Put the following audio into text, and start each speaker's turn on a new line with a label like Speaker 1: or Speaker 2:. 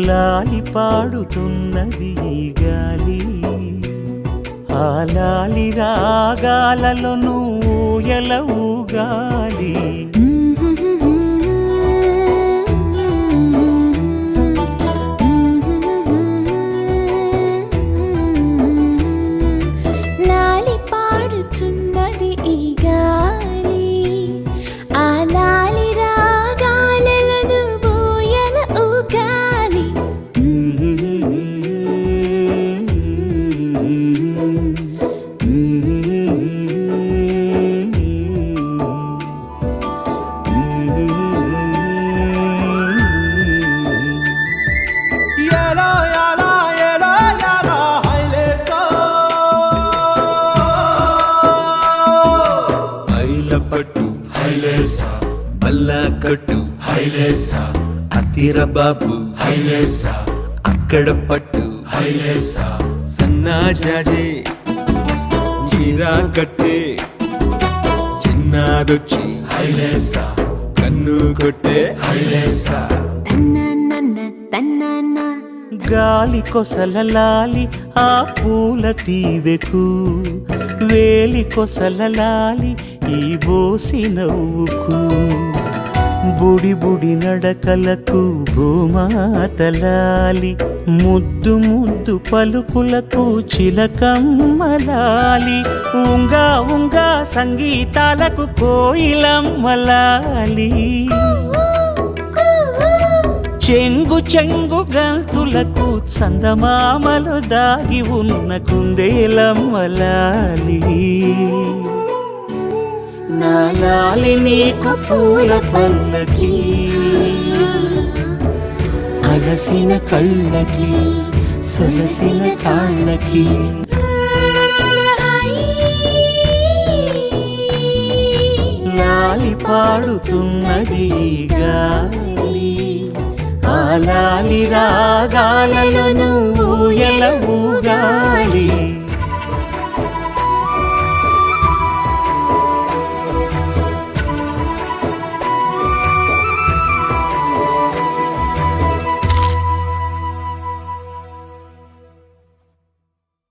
Speaker 1: లాలి పాడుతున్నది గాలి, ఆ లాలి రాగాలలో నువ్వు ఎలవుగాలి.
Speaker 2: లాలి పాడుతున్నది ఈ గాలి, ఆ లాలి రాగాలలో నువ్వు ఎలవుగాలి.
Speaker 3: బల్లా కట్టు హైలేసా, అతిర బాబు హైలేసా, అక్కడ పట్టు హైలేసా, సన్నా జాజే చీరా కట్టే, చిన్నాదొచ్చి హైలేసా, కన్ను కొట్టే హైలేసా.
Speaker 1: గాలి కొసల లాలి ఆ పూల తీవెకు, వేలి కొసల లాలి ఈ బోసి నవ్వుకు, బుడి బుడి నడకలకు భూమాతలాలి, ముద్దు ముద్దు పలుకులకు చిలకమ్మలాలి, ఉంగా ఉంగా సంగీతాలకు కోయిలమ్మలాలి, చెంగు చెంగు గంతులకు చందమామలు దాగి ఉన్న కుందేలమ్మలాలి. నా లాలి నీకు పూల పల్లకి, అలసిన కళ్ళకి సొలసిన కాళ్ళకి. లాలి పాడుతున్నది గాలి, ఆ లాలి రాగాలలో నువ్వు